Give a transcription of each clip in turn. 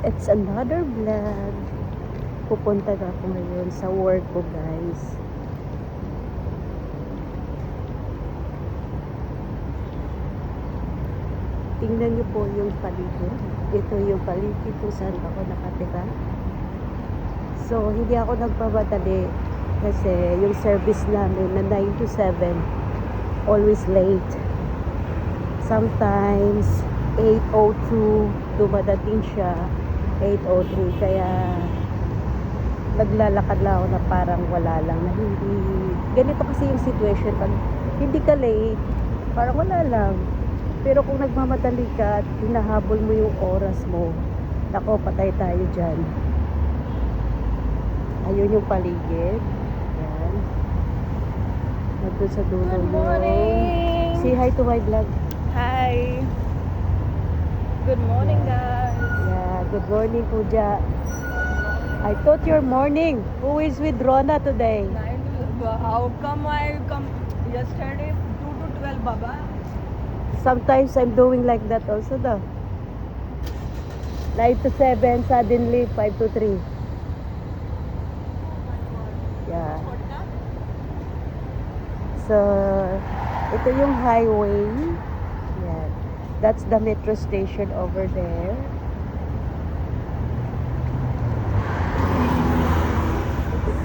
It's another vlog. Pupunta na ako ngayon sa work ko, guys. Tingnan niyo po yung paligid. Ito yung paligid kung saan ako nakatira. So, hindi ako nagpamadali kasi yung service namin na 9 to 7 always late. Sometimes 8:02 dumadating siya, 8:03, kaya naglalakad lang ako na parang wala lang, na hindi ganito kasi yung situation. Pag hindi ka late, parang wala lang. Pero kung nagmamadali ka at hinahabol mo yung oras mo, nako, patay tayo dyan. Ayun yung paligid. Yan. Nandun sa dulo. Good morning! Say hi to my vlog. Hi! Good morning, guys! Yeah, good morning, Puja. I thought your morning. Who is with Rona today? How come I come yesterday 2 to 12, Baba? Sometimes I'm doing like that also, though. 9 to 7, suddenly 5 to 3. Yeah. So, ito yung highway. Yeah. That's the metro station over there.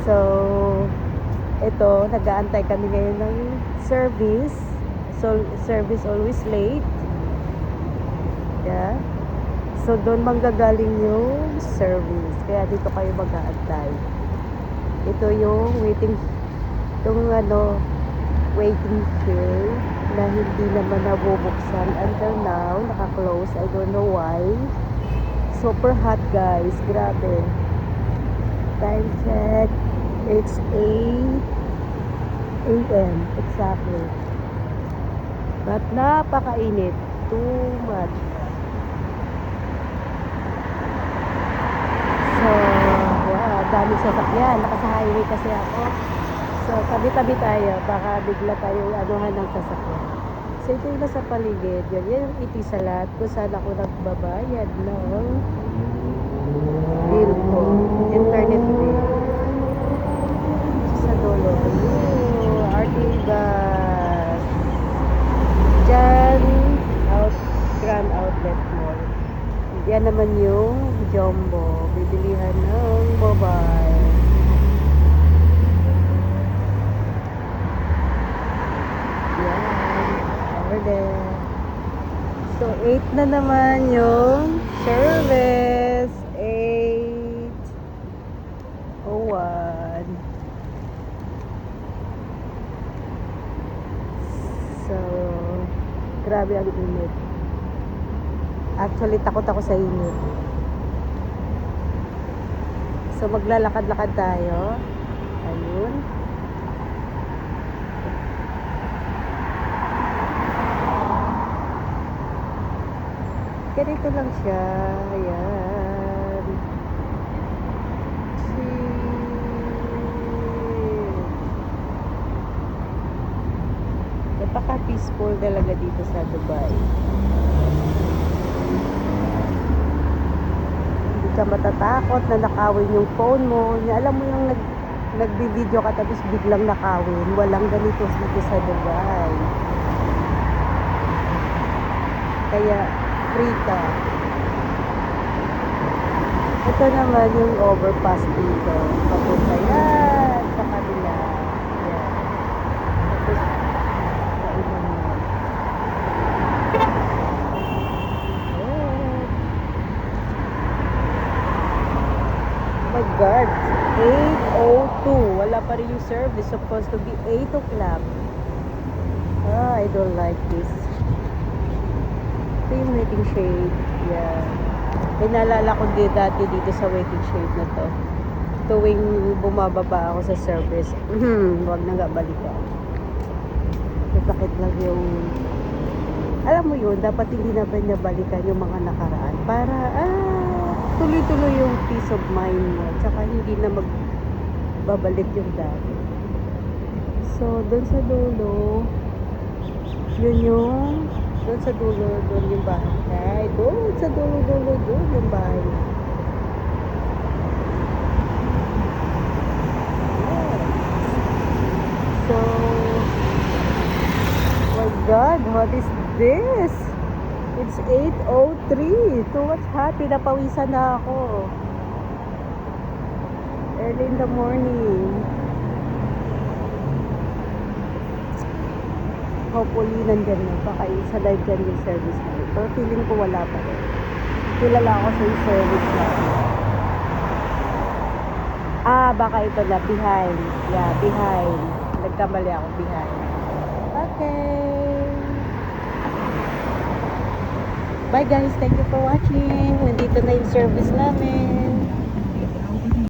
So, ito, nag-aantay kami ngayon ng service. So, service always late. Yeah. So, doon manggagaling yung service. Kaya dito kayo mag-aantay. Ito yung waiting shade na hindi naman nabubuksan until now. Naka-close. I don't know why. Super hot, guys. Grabe. Time check. It's 8 a.m. exactly. But napakainit. Too much. So, yeah, daming sasakyan. Nasa highway kasi ako. So, tabi-tabi tayo. Baka bigla tayo anuhan ng sasakyan. So, ito yung nasa paligid. Yan yung itisalat kung saan ako nagbabayad ng bill ko. Internet bill. Sa dulo. Artibas. Diyan, Grand Outlet Mall. Yan naman yung Jumbo. Bibilihan ng mobile. Yan. Over there. So, 8 na naman yung service. 8:01. So, grabe ang init. Actually, takot ako sa init. So, maglalakad-lakad tayo. Ayun. Ganito lang siya. Ayan. Napaka-peaceful talaga dito sa Dubai. Hindi ka matatakot na nakawin yung phone mo. Alam mo yung nagbi-video ka tapos biglang nakawin. Walang ganito dito sa Dubai. Kaya free ka. Ito naman yung overpass dito. Papunta yan sa kabila. Yan. Tapos my God, 8:02. Wala pa rin yung service. Supposed to be 8 o'clock. I don't like this. Ito yung waiting shade. Yeah. Naalala ko din dati dito sa waiting shade na to. Tuwing bumababa ako sa service, huwag na nga balikan. Bakit lang yung... Alam mo yun, dapat hindi na ba niya balikan yung mga nakaraan para, tuloy-tuloy yung peace of mind mo. Tsaka hindi na magbabalik yung dati. So, doon sa dulo, yun yung, doon sa dulo, doon yung bahay. Doon sa dulo, doon yung bahay. What is this? It's 8:03. Too much hot. Pinapawisan na ako. Early in the morning. Hopefully, nandyan na. Baka isa live dyan yung service na. Pero feeling ko wala pa rin. Kilala ako sa yung service na. Baka ito na. Behind. Yeah, behind. Nagkamali ako. Behind. Okay. Bye guys. Thank you for watching. Nandito na yung service namin.